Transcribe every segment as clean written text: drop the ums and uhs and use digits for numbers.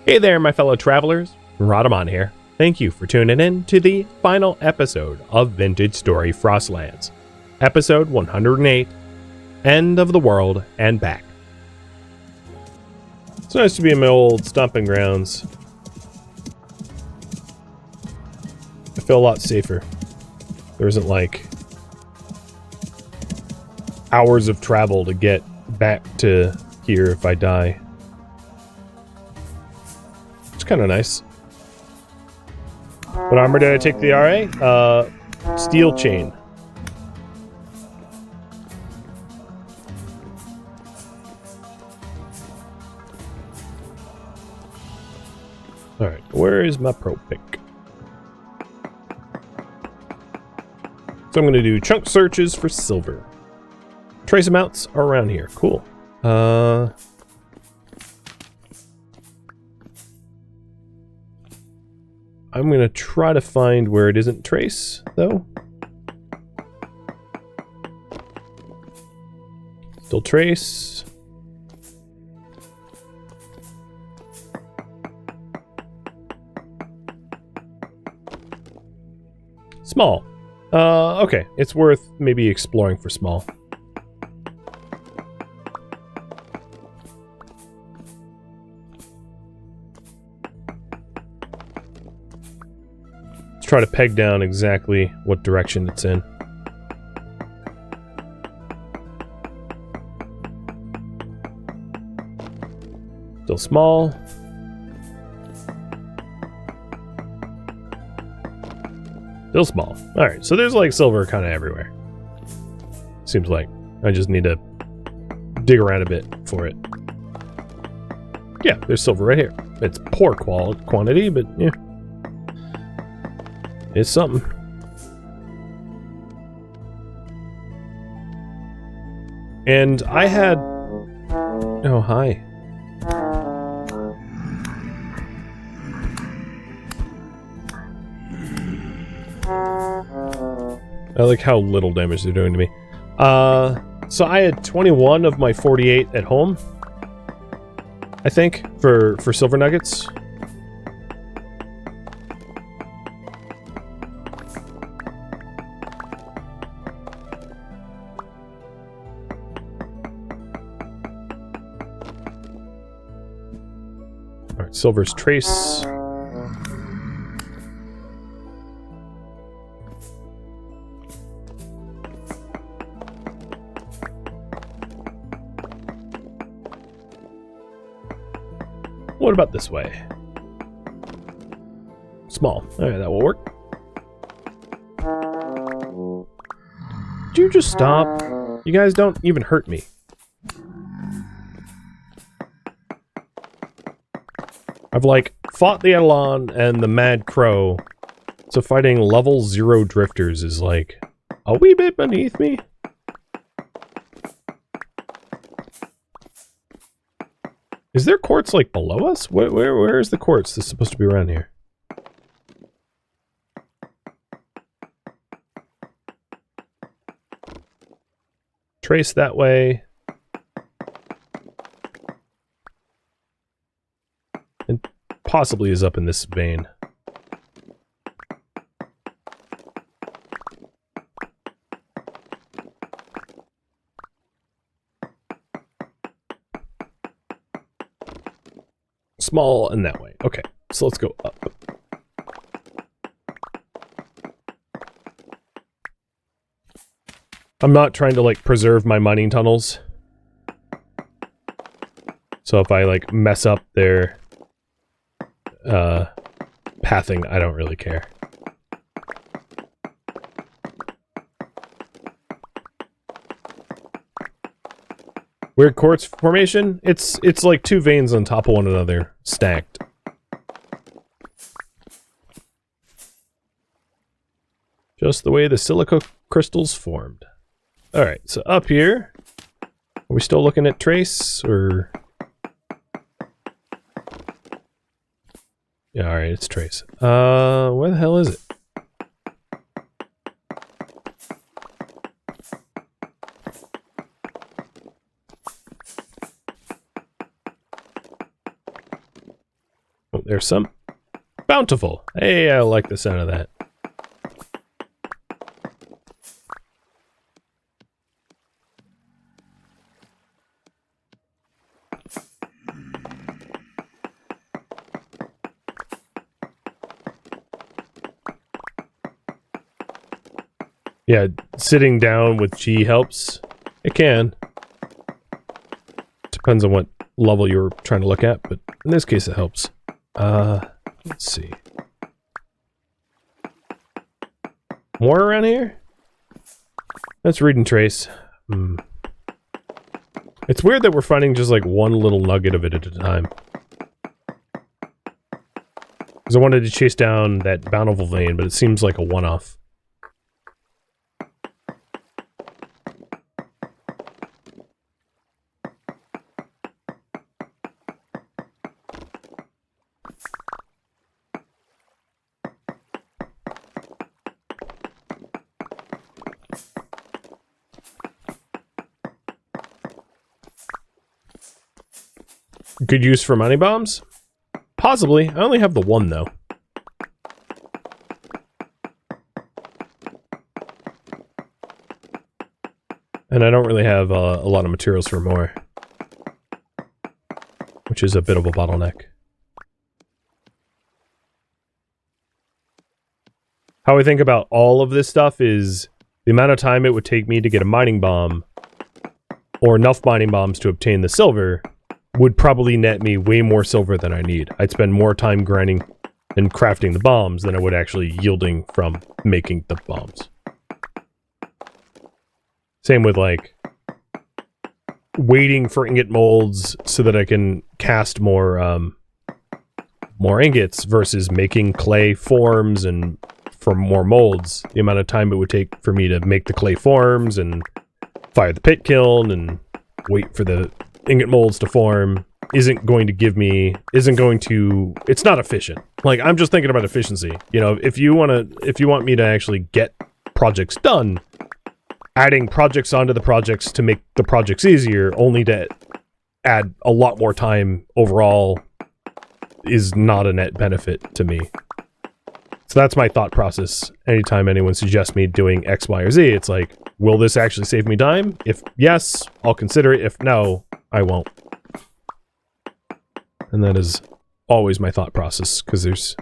Hey there, my fellow travelers. Rhadamant here. Thank you for tuning in to the final episode of Vintage Story Frostlands. Episode 108, End of the World and Back. It's nice to be in my old stomping grounds. I feel a lot safer. There isn't like hours of travel to get back to here if I die. It's kind of nice. What armor did I take the RA? Steel chain. Alright, where is my pro pick? So I'm going to do chunk searches for silver. Trace amounts are around here. Cool. I'm going to try to find where it isn't trace, though. Still trace. Small. Okay. It's worth maybe exploring for small. Try to peg down exactly what direction it's in. Still small. Still small. Alright, so there's like silver kind of everywhere. Seems like. I just need to dig around a bit for it. Yeah, there's silver right here. It's poor quantity, but yeah. It's something. And I had... Oh, hi. I like how little damage they're doing to me. So I had 21 of my 48 at home. I think, for silver nuggets. Silver's trace. What about this way? Small. Alright, that will work. Did you just stop? You guys don't even hurt me. I've, like, fought the Eidolon and the Mad Crow, so fighting level 0 drifters is, like, a wee bit beneath me. Is there quartz, like, below us? Where is the quartz that's supposed to be around here? Trace that way. And possibly is up in this vein. Small and that way. Okay, so let's go up. I'm not trying to, like, preserve my mining tunnels. So if I, like, mess up their pathing, I don't really care. Weird quartz formation? It's like two veins on top of one another, stacked. Just the way the silica crystals formed. Alright, so up here, are we still looking at trace, or... Yeah, alright, it's trace. Where the hell is it? Oh, there's some. Bountiful. Hey, I like the sound of that. Yeah, sitting down with G helps. It can. Depends on what level you're trying to look at, but in this case it helps. Let's see. More around here? Let's read and trace. It's weird that we're finding just like one little nugget of it at a time. Because I wanted to chase down that bountiful vein, but it seems like a one-off. Good use for money bombs? Possibly. I only have the one, though. And I don't really have a lot of materials for more. Which is a bit of a bottleneck. How I think about all of this stuff is the amount of time it would take me to get a mining bomb, or enough mining bombs to obtain the silver, would probably net me way more silver than I need. I'd spend more time grinding and crafting the bombs than I would actually yielding from making the bombs. Same with, like, waiting for ingot molds so that I can cast more, more ingots versus making clay forms and for more molds. The amount of time it would take for me to make the clay forms and fire the pit kiln and wait for the ingot molds to form isn't going to it's not efficient. Like, I'm just thinking about efficiency. You know, if you want me to actually get projects done, adding projects onto the projects to make the projects easier only to add a lot more time overall is not a net benefit to me. So that's my thought process. Anytime anyone suggests me doing X, Y, or Z, it's like, will this actually save me time? If yes, I'll consider it. If no, I won't. And that is always my thought process, because there's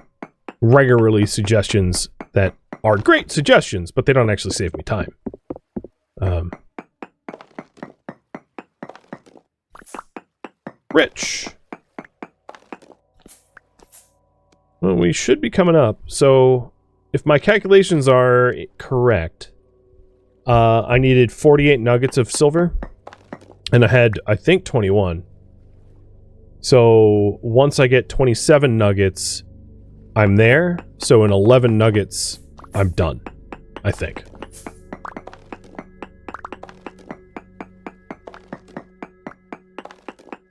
regularly suggestions that are great suggestions, but they don't actually save me time. Rich. Well, we should be coming up. So, if my calculations are correct, I needed 48 nuggets of silver, and I had, I think, 21. So, once I get 27 nuggets, I'm there. So, in 11 nuggets, I'm done, I think.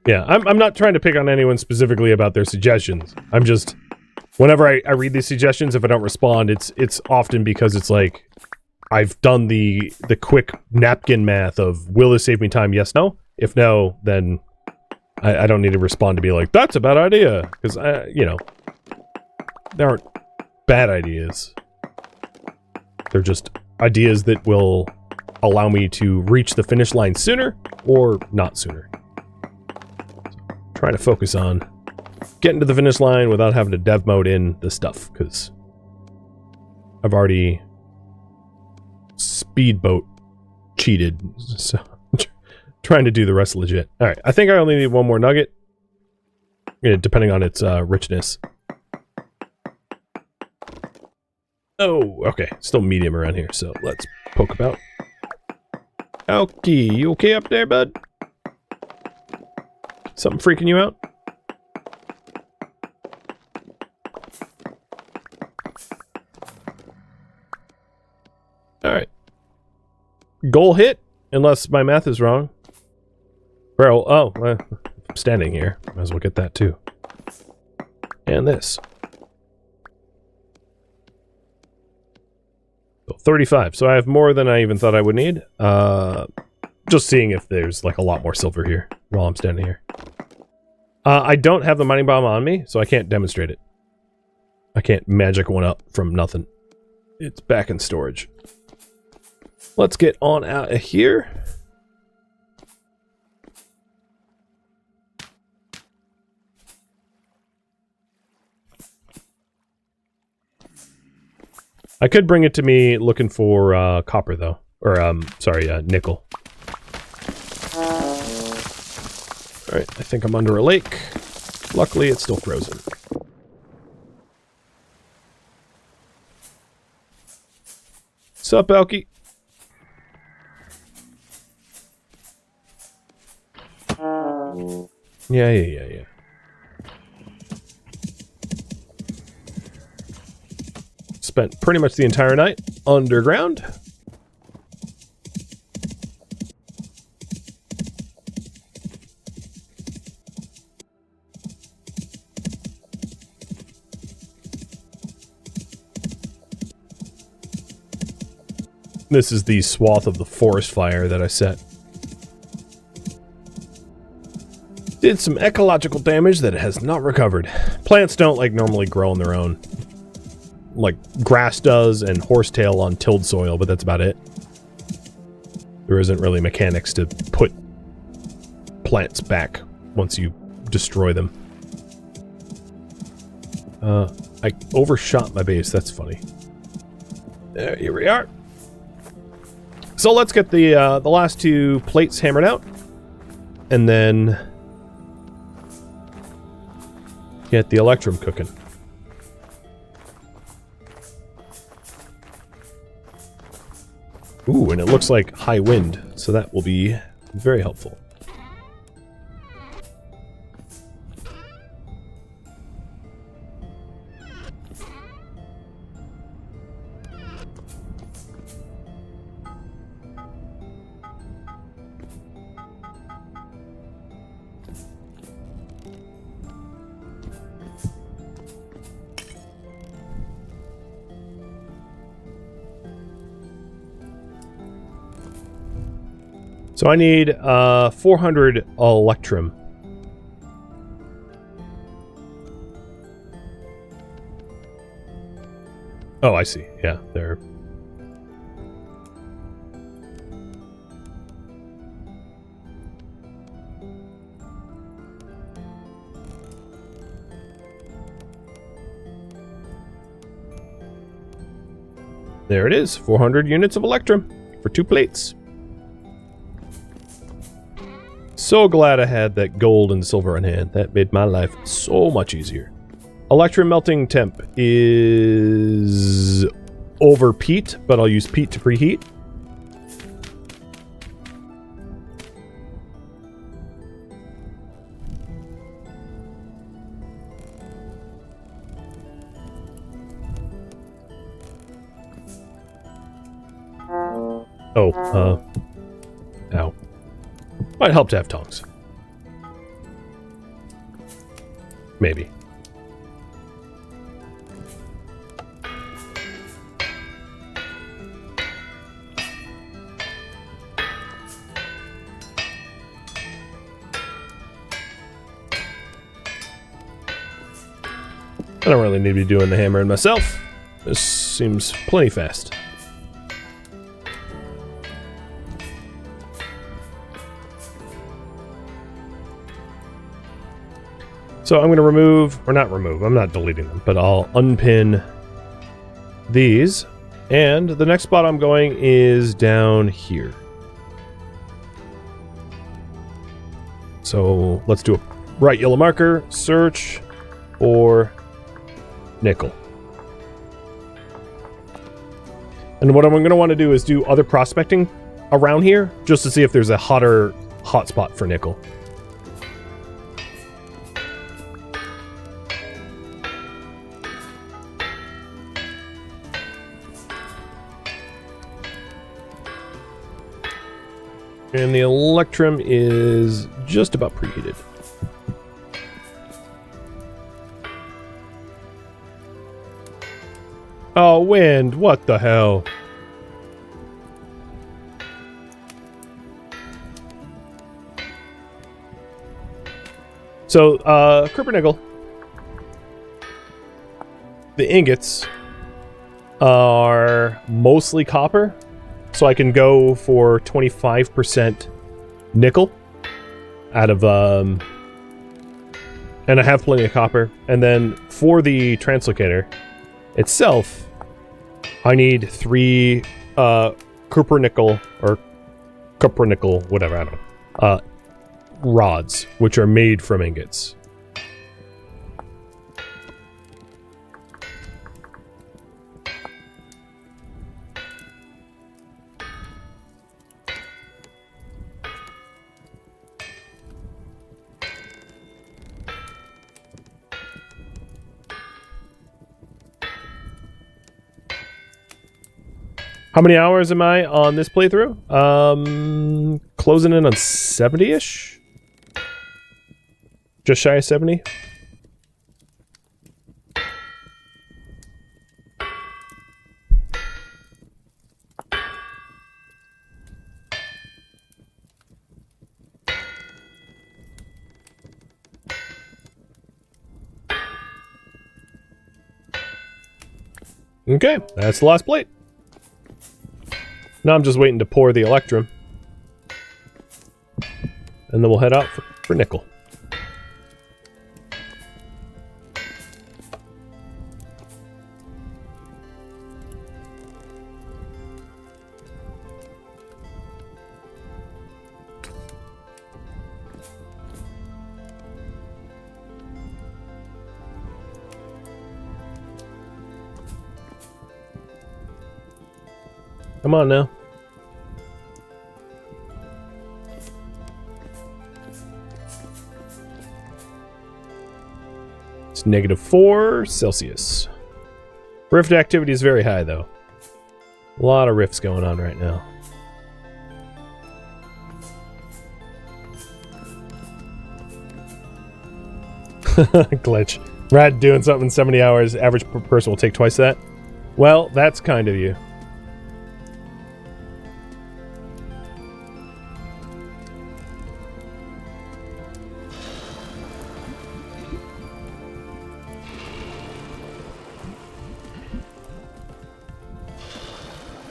Yeah, I'm not trying to pick on anyone specifically about their suggestions. I'm just, whenever I read these suggestions, if I don't respond, it's often because it's like, I've done the quick napkin math of, will this save me time? Yes, no? If no, then I don't need to respond to be like, that's a bad idea. Because, you know, there aren't bad ideas. They're just ideas that will allow me to reach the finish line sooner or not sooner. Trying to focus on getting to the finish line without having to dev mode in the stuff, because I've already speedboat cheated, so trying to do the rest legit. Alright, I think I only need one more nugget, depending on its richness. Oh, okay, still medium around here, so let's poke about. Alki, you okay up there, bud? Something freaking you out? Alright. Goal hit, unless my math is wrong. Bro, oh, I'm standing here. Might as well get that too. And this. So 35. So I have more than I even thought I would need. Just seeing if there's like a lot more silver here while I'm standing here. I don't have the mining bomb on me, so I can't demonstrate it. I can't magic one up from nothing. It's back in storage. Let's get on out of here. I could bring it to me looking for copper, though. Or, sorry, nickel. Alright, I think I'm under a lake. Luckily, it's still frozen. Sup, Elky? Yeah. Spent pretty much the entire night underground. This is the swath of the forest fire that I set. Did some ecological damage that it has not recovered. Plants don't like normally grow on their own. Like grass does and horsetail on tilled soil, but that's about it. There isn't really mechanics to put plants back once you destroy them. I overshot my base. That's funny. There, here we are. So let's get the last two plates hammered out, and then get the electrum cooking. Ooh, and it looks like high wind, so that will be very helpful. So I need 400 electrum. Oh, I see. Yeah, there. There it is. 400 units of electrum for 2 plates. So glad I had that gold and silver in hand. That made my life so much easier. Electrum melting temp is over peat, but I'll use peat to preheat. Oh, ow. Might help to have tongs. Maybe. I don't really need to be doing the hammering myself. This seems plenty fast. So I'm going to remove, or not remove, I'm not deleting them, but I'll unpin these. And the next spot I'm going is down here. So let's do a bright yellow marker, search for nickel. And what I'm going to want to do is do other prospecting around here, just to see if there's a hotspot for nickel. And the electrum is just about preheated. Oh, wind! What the hell? So, copper nickel. The ingots are mostly copper, so I can go for 25% nickel out of, and I have plenty of copper. And then for the translocator itself, I need 3 copper nickel, or copper nickel, whatever, I don't know, rods, which are made from ingots. How many hours am I on this playthrough? Closing in on 70-ish? Just shy of 70? Okay, that's the last plate. Now I'm just waiting to pour the electrum. And then we'll head out for nickel. Come on now. It's -4 Celsius. Rift activity is very high, though. A lot of rifts going on right now. Glitch. Rad doing something in 70 hours. Average person will take twice that. Well, that's kind of you.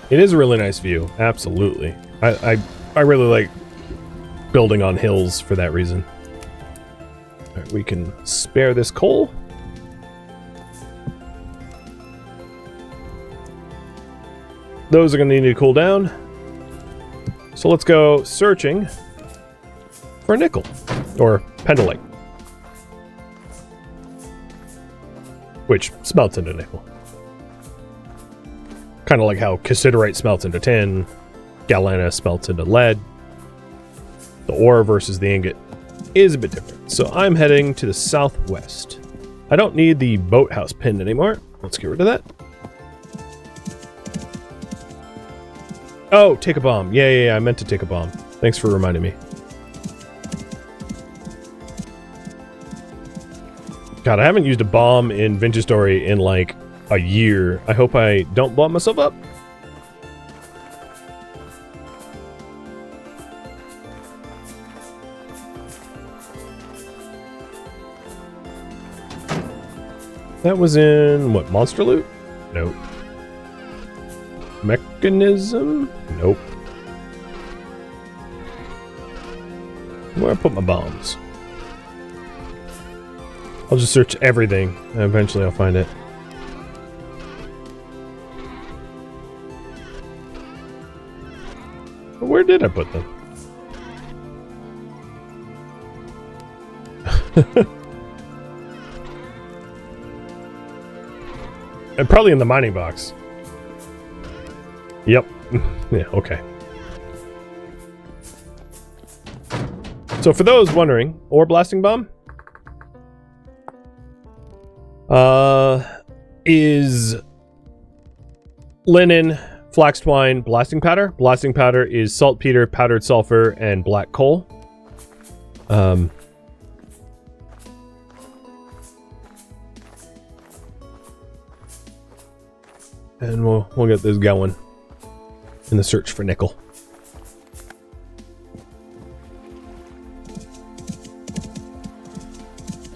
It is a really nice view, absolutely. I really like building on hills for that reason. Alright, we can spare this coal. Those are going to need to cool down. So let's go searching for nickel, or pendolite, which smelts into nickel. Kind of like how cassiterite smelts into tin, galena smelts into lead. The ore versus the ingot is a bit different. So I'm heading to the southwest. I don't need the boathouse pin anymore. Let's get rid of that. Oh, take a bomb. Yeah, I meant to take a bomb. Thanks for reminding me. God, I haven't used a bomb in Vintage Story in like a year. I hope I don't blow myself up. That was in, what, Monster Loot? Nope. Mechanism? Nope. Where I put my bombs? I'll just search everything, and eventually I'll find it. But where did I put them? And probably in the mining box. Yep. Yeah, okay. So for those wondering, ore blasting bomb is linen, flax twine, blasting powder. Blasting powder is saltpeter, powdered sulfur, and black coal. And we'll get this going in the search for nickel.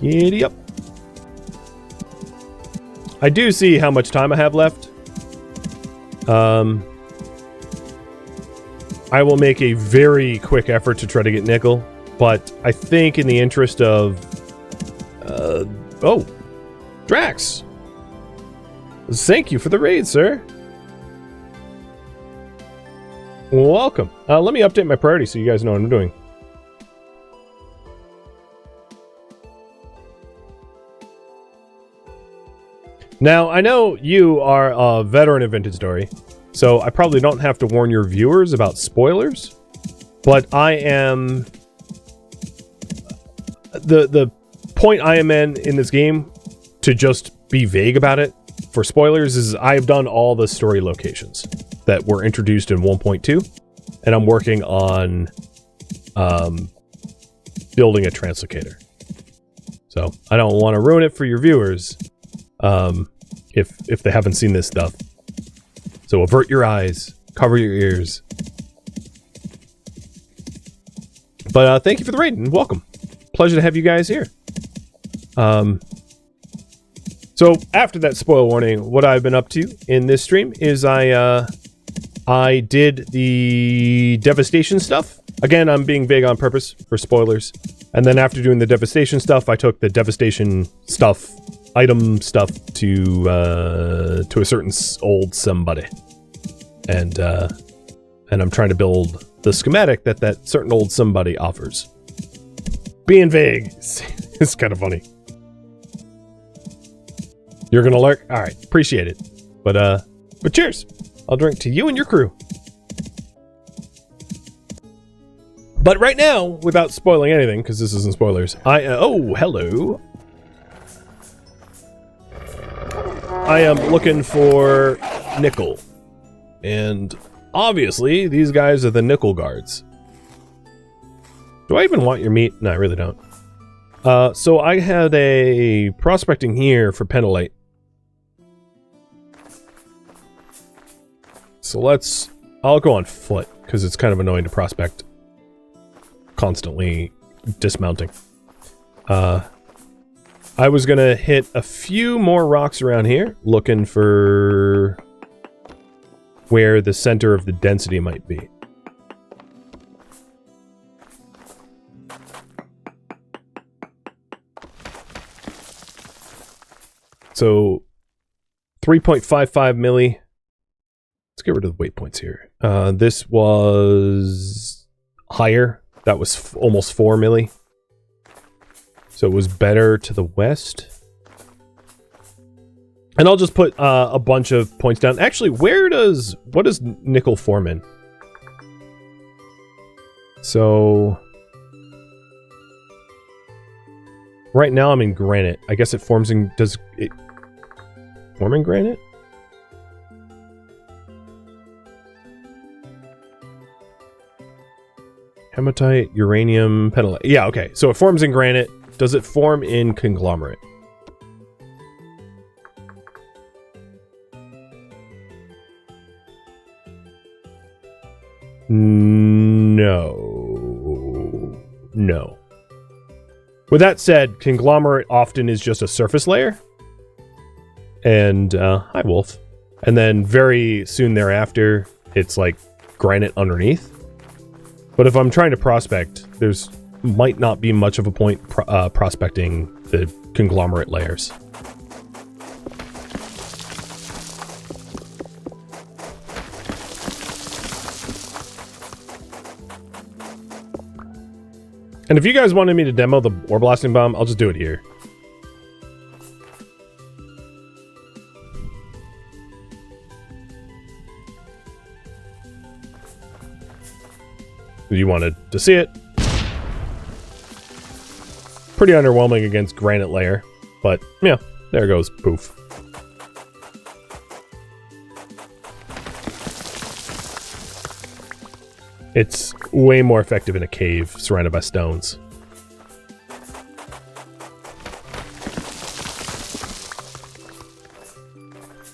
Giddy up. I do see how much time I have left. I will make a very quick effort to try to get nickel, but I think in the interest of... oh! Drax! Thank you for the raid, sir! Welcome. Let me update my priority so you guys know what I'm doing. Now, I know you are a veteran of Vintage Story, so I probably don't have to warn your viewers about spoilers, but I am... The point I am in this game, to just be vague about it, for spoilers, is I've done all the story locations that were introduced in 1.2, and I'm working on building a translocator. So I don't want to ruin it for your viewers if they haven't seen this stuff. So avert your eyes, cover your ears. But thank you for the raid and welcome. Pleasure to have you guys here. So after that spoil warning, what I've been up to in this stream is I did the devastation stuff. Again, I'm being vague on purpose for spoilers. And then after doing the devastation stuff, I took the devastation stuff, item stuff to a certain old somebody. And I'm trying to build the schematic that certain old somebody offers. Being vague is kind of funny. You're gonna lurk? Alright, appreciate it. But cheers! I'll drink to you and your crew. But right now, without spoiling anything, because this isn't spoilers, oh, hello. I am looking for nickel. And obviously, these guys are the nickel guards. Do I even want your meat? No, I really don't. So I had a prospecting here for pentolite. So I'll go on foot, because it's kind of annoying to prospect constantly dismounting. I was gonna hit a few more rocks around here, looking for where the center of the density might be. So 3.55 milli. Let's get rid of the waypoints here. This was higher. That was almost 4 milli. So it was better to the west. And I'll just put a bunch of points down. Actually, what does nickel form in? So right now I'm in granite. I guess it forms in... Does it form in granite? Hematite, uranium, pentolite. Yeah, okay. So it forms in granite. Does it form in conglomerate? No. No. With that said, conglomerate often is just a surface layer. And, hi, Wolf. And then very soon thereafter, it's like granite underneath. But if I'm trying to prospect, there's might not be much of a point prospecting the conglomerate layers. And if you guys wanted me to demo the ore blasting bomb, I'll just do it here. You wanted to see it. Pretty underwhelming against granite layer, but yeah, there goes. Poof. It's way more effective in a cave surrounded by stones.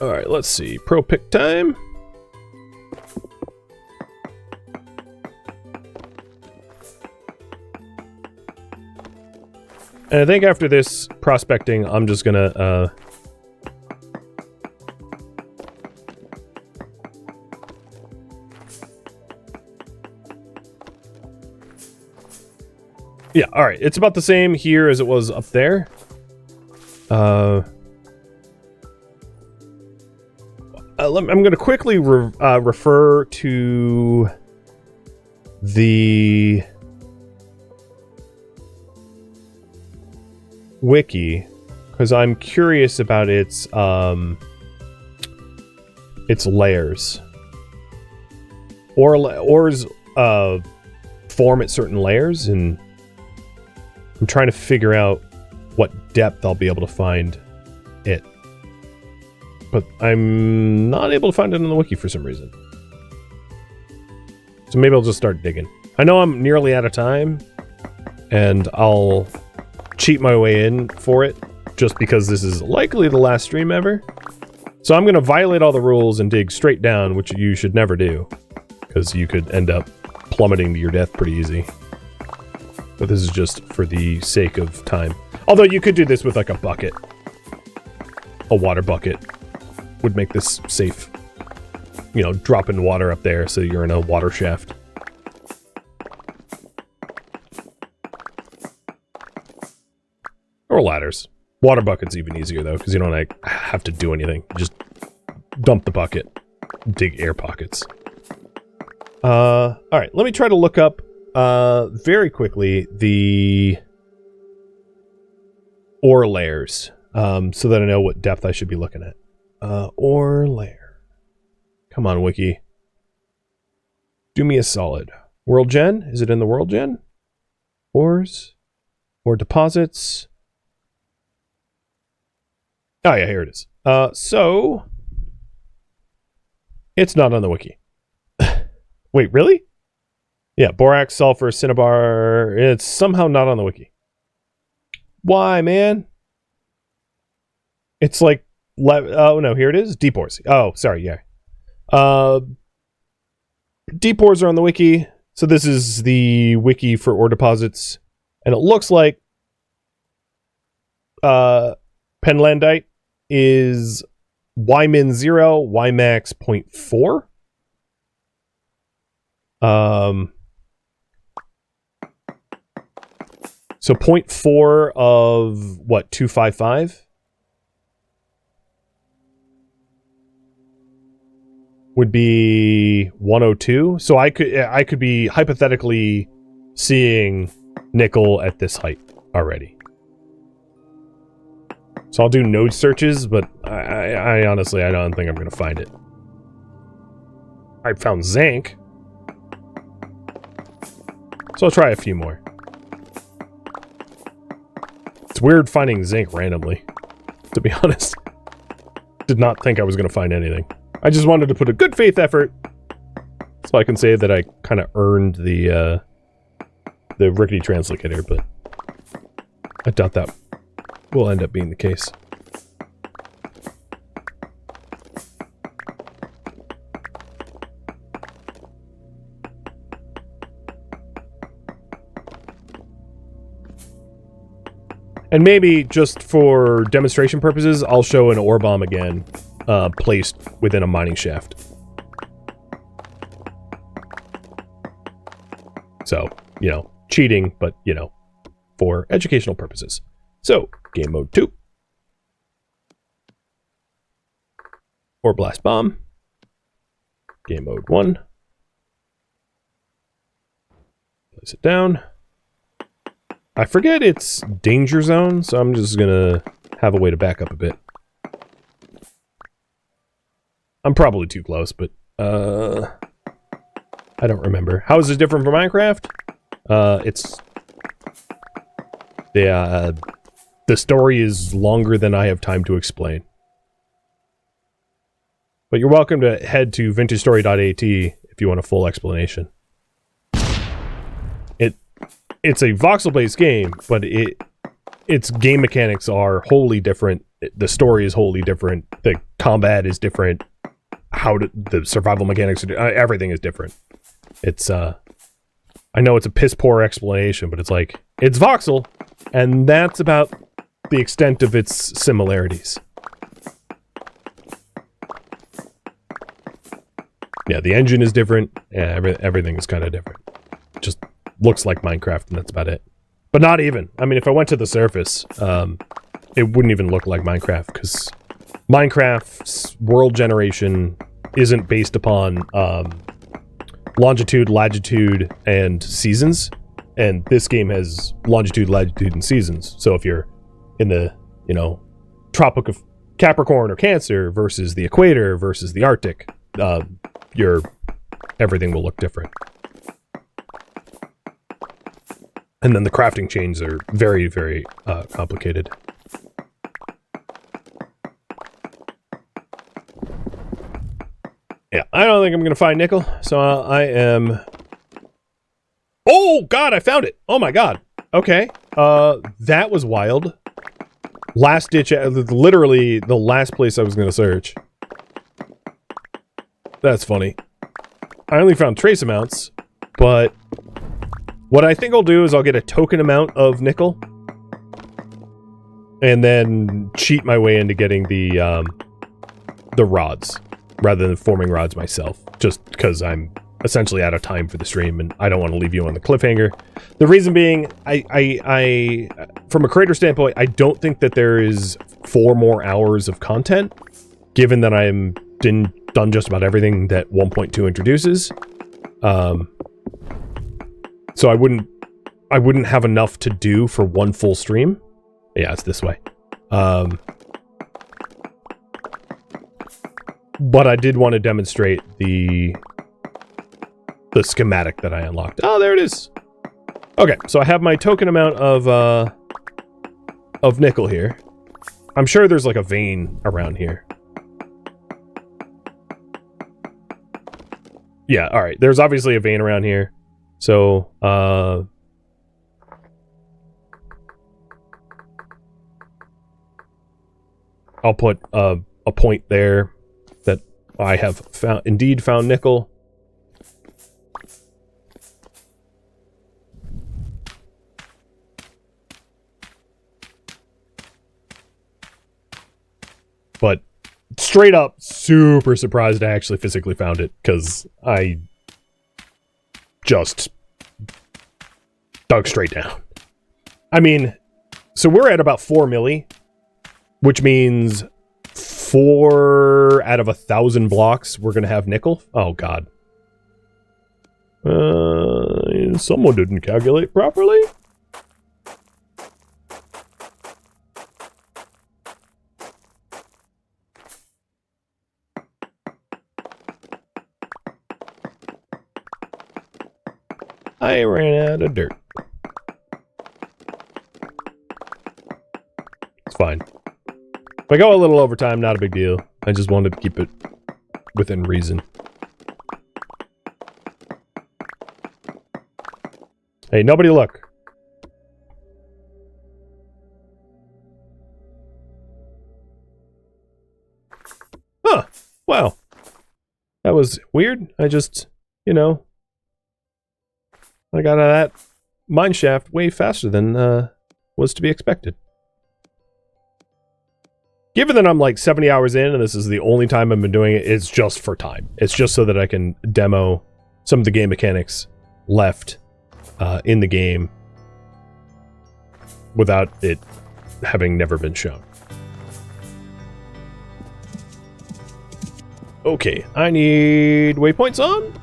Alright, let's see. Pro pick time. And I think after this prospecting, I'm just gonna yeah, alright. It's about the same here as it was up there. I'm going to quickly refer to the wiki, because I'm curious about its layers. Ores form at certain layers, and I'm trying to figure out what depth I'll be able to find it. But I'm not able to find it in the wiki for some reason. So maybe I'll just start digging. I know I'm nearly out of time, and I'll cheat my way in for it, just because this is likely the last stream ever. So I'm going to violate all the rules and dig straight down, which you should never do, because you could end up plummeting to your death pretty easy. But this is just for the sake of time. Although you could do this with like a bucket. A water bucket would make this safe. You know, dropping water up there so you're in a water shaft. Or ladders. Water bucket's even easier though, because you don't like, have to do anything. You just dump the bucket. Dig air pockets. Alright, let me try to look up very quickly the ore layers, so that I know what depth I should be looking at. Ore layer. Come on, wiki. Do me a solid. World gen? Is it in the world gen? Ores? Or deposits? Oh yeah, here it is. So it's not on the wiki. Wait, really? Yeah, borax, sulfur, cinnabar. It's somehow not on the wiki. Why, man? It's like, oh no, here it is. Deep ores. Oh, sorry, yeah. Deep ores are on the wiki. So this is the wiki for ore deposits, and it looks like penlandite is Ymin 0, Ymax 0.4. So 0.4 of what, 255 would be 102. So I could be hypothetically seeing nickel at this height already. So I'll do node searches, but I honestly, I don't think I'm going to find it. I found zinc. So I'll try a few more. It's weird finding zinc randomly, to be honest. Did not think I was going to find anything. I just wanted to put a good faith effort, so I can say that I kind of earned the rickety translocator, but I doubt that will end up being the case. And maybe, just for demonstration purposes, I'll show an ore bomb again, placed within a mining shaft. So, you know, cheating, but, you know, for educational purposes. So, game mode 2. Ore blast bomb. Game mode 1. Place it down. I forget it's danger zone, so I'm just gonna have a way to back up a bit. I'm probably too close, but I don't remember. How is this different from Minecraft? It's the story is longer than I have time to explain. But you're welcome to head to vintagestory.at if you want a full explanation. It's a voxel-based game, but its game mechanics are wholly different. The story is wholly different. The combat is different. The survival mechanics are everything is different. It's I know it's a piss poor explanation, but it's like It's voxel, and that's about the extent of its similarities. Yeah, the engine is different. Yeah, everything is kind of different. Just looks like Minecraft, and that's about it. But not even. I mean, if I went to the surface, it wouldn't even look like Minecraft, because Minecraft's world generation isn't based upon longitude, latitude, and seasons. And this game has longitude, latitude, and seasons. So if you're in the, you know, Tropic of Capricorn or Cancer versus the equator versus the Arctic, everything will look different. And then the crafting chains are very, very complicated. Yeah, I don't think I'm going to find nickel, so I am... Oh, God, I found it! Oh, my God. Okay. That was wild. Last ditch, literally the last place I was going to search. That's funny. I only found trace amounts, but what I think I'll do is I'll get a token amount of nickel and then cheat my way into getting the rods rather than forming rods myself, just because I'm essentially out of time for the stream and I don't want to leave you on the cliffhanger. The reason being, I from a creator standpoint, I don't think that there is 4 more hours of content, given that I'm done just about everything that 1.2 introduces. So I wouldn't have enough to do for one full stream. Yeah, it's this way. But I did want to demonstrate the schematic that I unlocked. Oh, there it is. Okay, so I have my token amount of nickel here. I'm sure there's like a vein around here. Yeah, all right. There's obviously a vein around here. So, I'll put a point there that I have indeed found nickel. But straight up, super surprised I actually physically found it, because I just dug straight down. I mean, so we're at about 4 milli, which means 4 out of 1,000 blocks we're gonna have nickel. Oh god. Someone didn't calculate properly. I ran out of dirt. It's fine. If I go a little over time, not a big deal. I just wanted to keep it within reason. Hey, nobody look. Huh. Wow. That was weird. I just, you know, I got out of that mine shaft way faster than was to be expected. Given that I'm like 70 hours in and this is the only time I've been doing it, it's just for time. It's just so that I can demo some of the game mechanics left in the game without it having never been shown. Okay, I need waypoints on.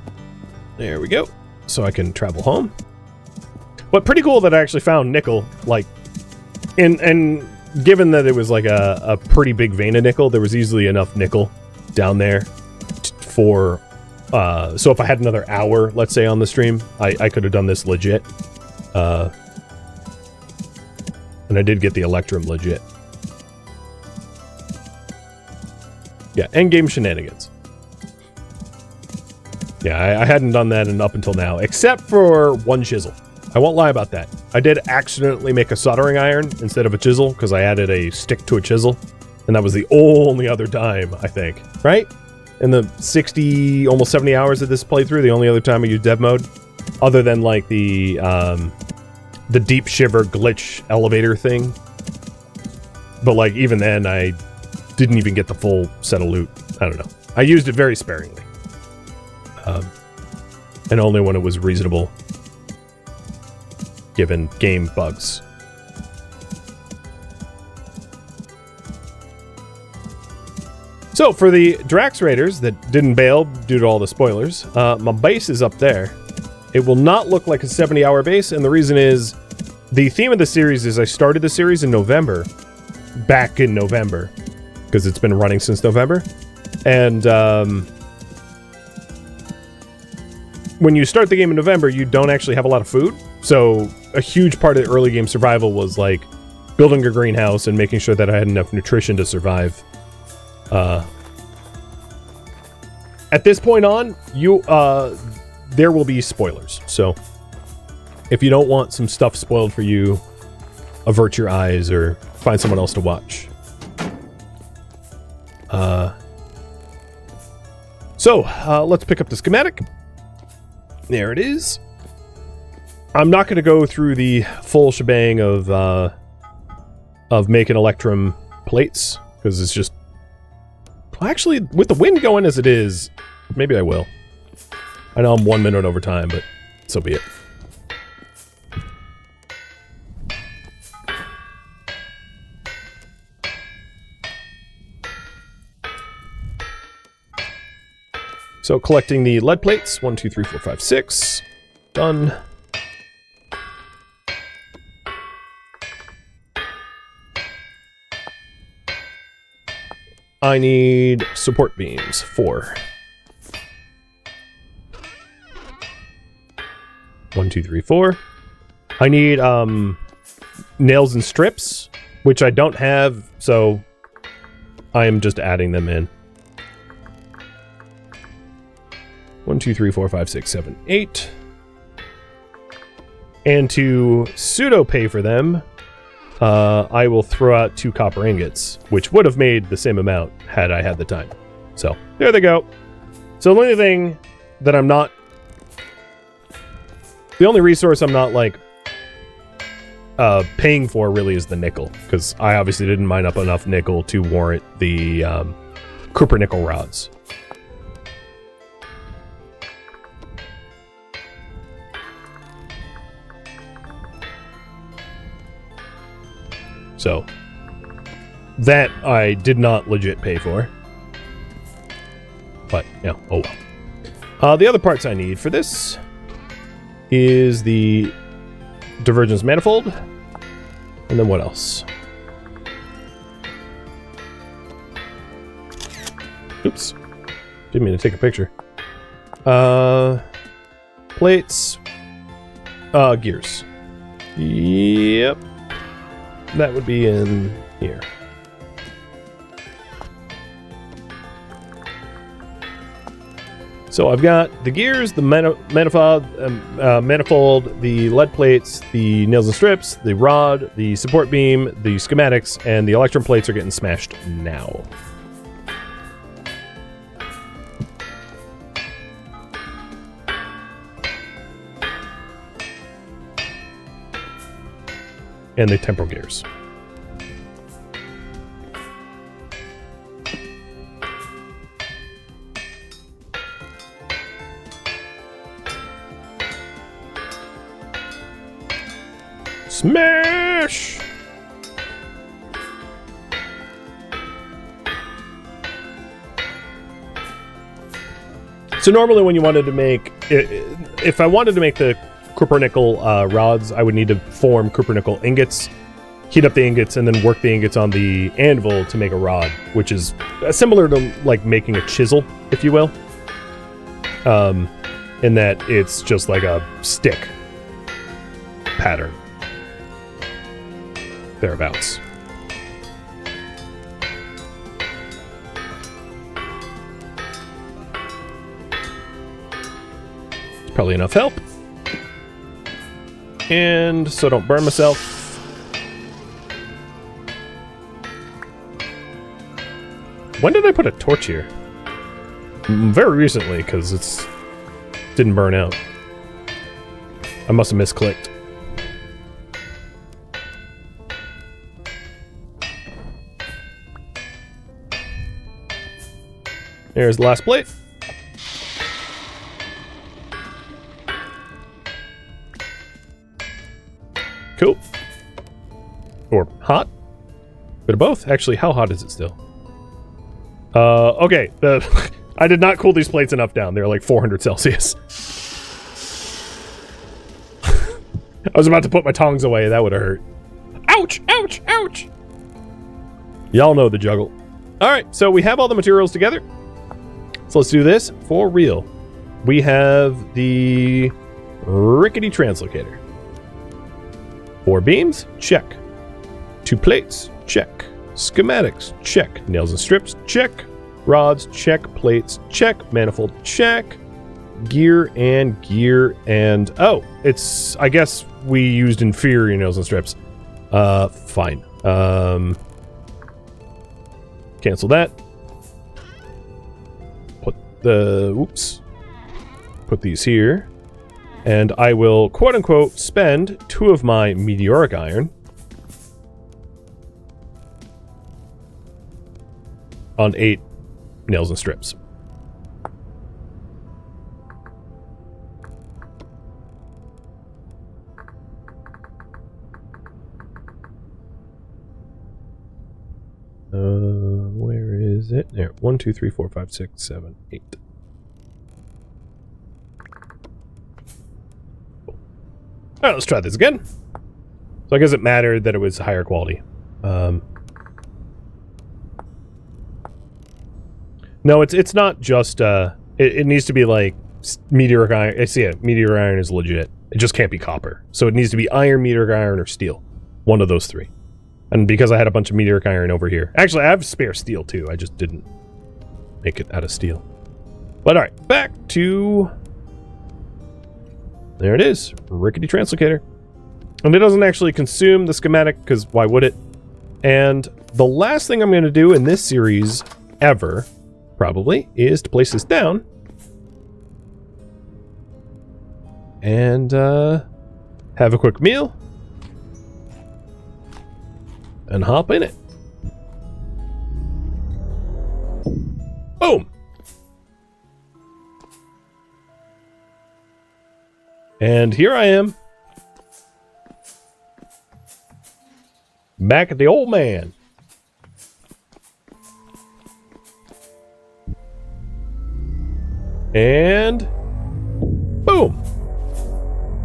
There we go. So I can travel home. But pretty cool that I actually found nickel, like, and given that it was like a pretty big vein of nickel, there was easily enough nickel down there for, so if I had another hour, let's say, on the stream, I could have done this legit. And I did get the electrum legit. Yeah, endgame shenanigans. Yeah, I hadn't done that up until now, except for one chisel. I won't lie about that. I did accidentally make a soldering iron instead of a chisel, because I added a stick to a chisel, and that was the only other time, I think. Right? In the 60, almost 70 hours of this playthrough, the only other time I used dev mode, other than like the the deep shiver glitch elevator thing. But like even then, I didn't even get the full set of loot. I don't know. I used it very sparingly, and only when it was reasonable, given game bugs. So for the Drax Raiders that didn't bail due to all the spoilers, my base is up there. It will not look like a 70-hour base, and the reason is the theme of the series is I started the series in November, back in November, because it's been running since November. And when you start the game in November, you don't actually have a lot of food. So a huge part of early game survival was like building a greenhouse and making sure that I had enough nutrition to survive. At this point on, there will be spoilers. So if you don't want some stuff spoiled for you, avert your eyes or find someone else to watch. Let's pick up the schematic. There it is. I'm not going to go through the full shebang of making electrum plates, because it's just... Actually, with the wind going as it is, maybe I will. I know I'm 1 minute over time, but so be it. So collecting the lead plates, 1, 2, 3, 4, 5, 6. Done. I need support beams, 4. 1, 2, 3, 4. I need nails and strips, which I don't have, so I am just adding them in. 1, 2, 3, 4, 5, 6, 7, 8. And to pseudo pay for them, I will throw out 2 copper ingots, which would have made the same amount had I had the time. So, there they go. So the only thing that I'm not... The only resource I'm not, like, paying for really is the nickel, because I obviously didn't mine up enough nickel to warrant the Cooper nickel rods. So, that I did not legit pay for. But, yeah, oh well. The other parts I need for this is the divergence manifold. And then what else? Oops. Didn't mean to take a picture. Plates. Gears. Yep. That would be in here. So I've got the gears, the manifold, the lead plates, the nails and strips, the rod, the support beam, the schematics, and the electrum plates are getting smashed now. And the temporal gears. Smash! So normally when you wanted to make... If I wanted to make the Cooper nickel rods, I would need to form Cooper nickel ingots, heat up the ingots, and then work the ingots on the anvil to make a rod, which is similar to like making a chisel, if you will. In that it's just like a stick pattern. Thereabouts. It's probably enough help. And so I don't burn myself. When did I put a torch here? Very recently, because it's didn't burn out. I must have misclicked. There's the last plate. Cool. Or hot. Bit of both. Actually, how hot is it still? Okay. I did not cool these plates enough down. They're like 400 Celsius. I was about to put my tongs away. That would have hurt. Ouch! Ouch! Ouch! Y'all know the juggle. Alright, so we have all the materials together. So let's do this for real. We have the rickety translocator. 4 beams? Check. 2 plates? Check. Schematics? Check. Nails and strips? Check. Rods? Check. Plates? Check. Manifold? Check. Gear and... Oh, it's... I guess we used inferior nails and strips. Fine. Cancel that. Put the... Oops. Put these here. And I will, quote-unquote, spend 2 of my meteoric iron on 8 nails and strips. Where is it? There. 1, 2, 3, 4, 5, 6, 7, 8. Alright, let's try this again. So I guess it mattered that it was higher quality. No, it's not just, it needs to be like meteoric iron. I see it. Meteoric iron is legit. It just can't be copper. So it needs to be iron, meteoric iron, or steel. One of those 3. And because I had a bunch of meteoric iron over here. Actually, I have spare steel too. I just didn't make it out of steel. But alright, back to... There it is. Rickety translocator. And it doesn't actually consume the schematic, because why would it? And the last thing I'm going to do in this series, ever, probably, is to place this down. And, have a quick meal. And hop in it. Boom! And here I am. Back at the old man. And boom.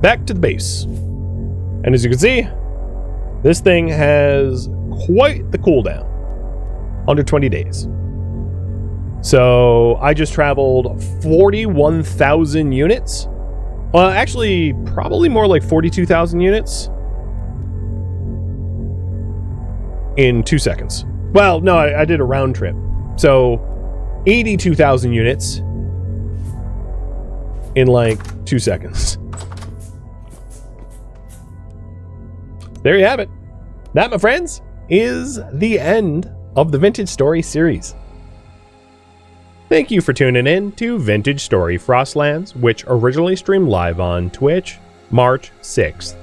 Back to the base. And as you can see, this thing has quite the cooldown. Under 20 days. So I just traveled 41,000 units. Well, actually, probably more like 42,000 units. In 2 seconds. Well, no, I did a round trip. So 82,000 units in like 2 seconds. There you have it. That, my friends, is the end of the Vintage Story series. Thank you for tuning in to Vintage Story Frostlands, which originally streamed live on Twitch, March 6th.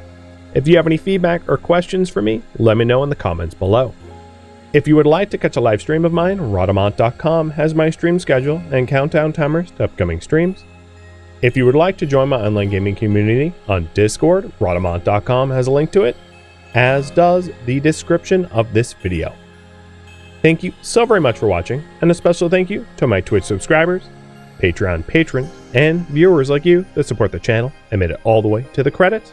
If you have any feedback or questions for me, let me know in the comments below. If you would like to catch a live stream of mine, Rhadamant.com has my stream schedule and countdown timers to upcoming streams. If you would like to join my online gaming community on Discord, Rhadamant.com has a link to it, as does the description of this video. Thank you so very much for watching, and a special thank you to my Twitch subscribers, Patreon patrons, and viewers like you that support the channel and made it all the way to the credits.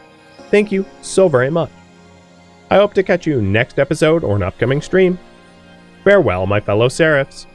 Thank you so very much. I hope to catch you next episode or an upcoming stream. Farewell, my fellow Seraphs.